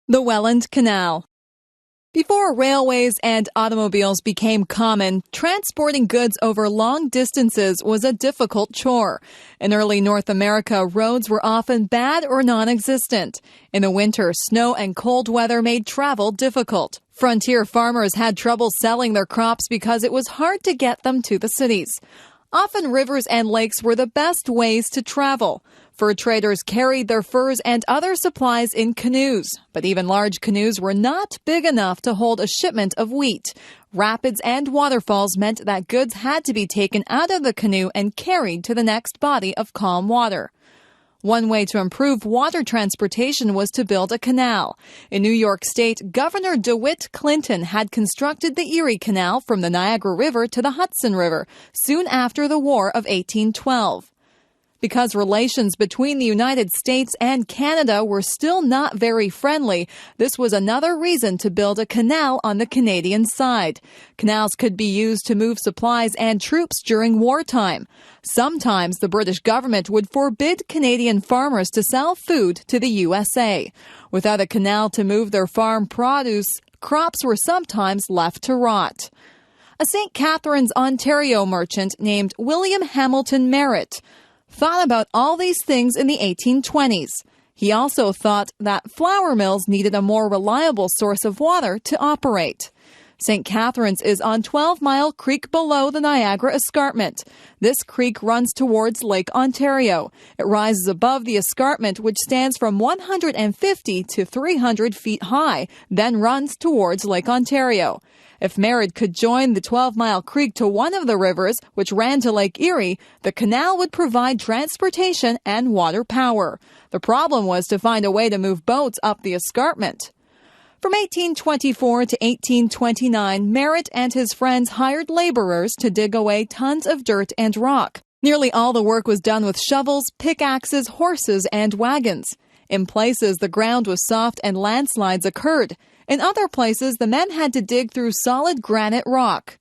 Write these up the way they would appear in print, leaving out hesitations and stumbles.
The Welland Canal. Before railways and automobiles became common, transporting goods over long distances was a difficult chore. In early North America, roads were often bad or non-existent. In the winter, snow and cold weather made travel difficult. Frontier farmers had trouble selling their crops because it was hard to get them to the cities. Often rivers and lakes were the best ways to travel. Fur traders carried their furs and other supplies in canoes, but even large canoes were not big enough to hold a shipment of wheat. Rapids and waterfalls meant that goods had to be taken out of the canoe and carried to the next body of calm water. One way to improve water transportation was to build a canal. In New York State, Governor DeWitt Clinton had constructed the Erie Canal from the Niagara River to the Hudson River soon after the War of 1812. Because relations between the United States and Canada were still not very friendly, this was another reason to build a canal on the Canadian side. Canals could be used to move supplies and troops during wartime. Sometimes the British government would forbid Canadian farmers to sell food to the USA. Without a canal to move their farm produce, crops were sometimes left to rot. A St. Catharines, Ontario merchant named William Hamilton Merritt thought about all these things in the 1820s. He also thought that flour mills needed a more reliable source of water to operate. St. Catharines is on 12 Mile Creek below the Niagara Escarpment. This creek runs towards Lake Ontario. It rises above the escarpment, which stands from 150 to 300 feet high, then runs towards Lake Ontario. If Merritt could join the 12-mile creek to one of the rivers, which ran to Lake Erie, the canal would provide transportation and water power. The problem was to find a way to move boats up the escarpment. From 1824 to 1829, Merritt and his friends hired laborers to dig away tons of dirt and rock. Nearly all the work was done with shovels, pickaxes, horses, and wagons. In places, the ground was soft and landslides occurred. In other places, the men had to dig through solid granite rock.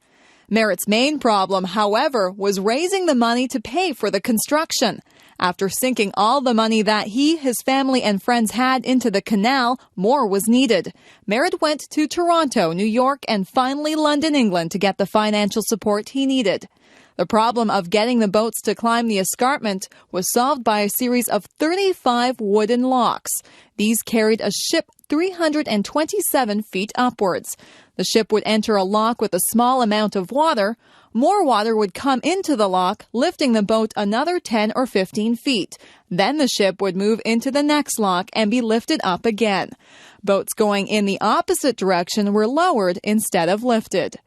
Merritt's main problem, however, was raising the money to pay for the construction. After sinking all the money that he, his family, and friends had into the canal, more was needed. Merritt went to Toronto, New York, and finally London, England, to get the financial support he needed. The problem of getting the boats to climb the escarpment was solved by a series of 35 wooden locks. These carried a ship 327 feet upwards. The ship would enter a lock with a small amount of water. More water would come into the lock, lifting the boat another 10 or 15 feet. Then the ship would move into the next lock and be lifted up again. Boats going in the opposite direction were lowered instead of lifted.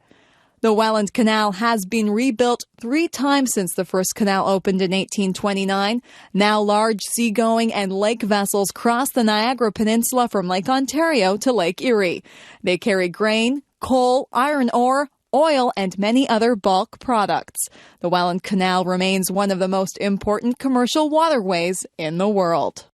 The Welland Canal has been rebuilt 3 times since the first canal opened in 1829. Now large seagoing and lake vessels cross the Niagara Peninsula from Lake Ontario to Lake Erie. They carry grain, coal, iron ore, oil, and many other bulk products. The Welland Canal remains one of the most important commercial waterways in the world.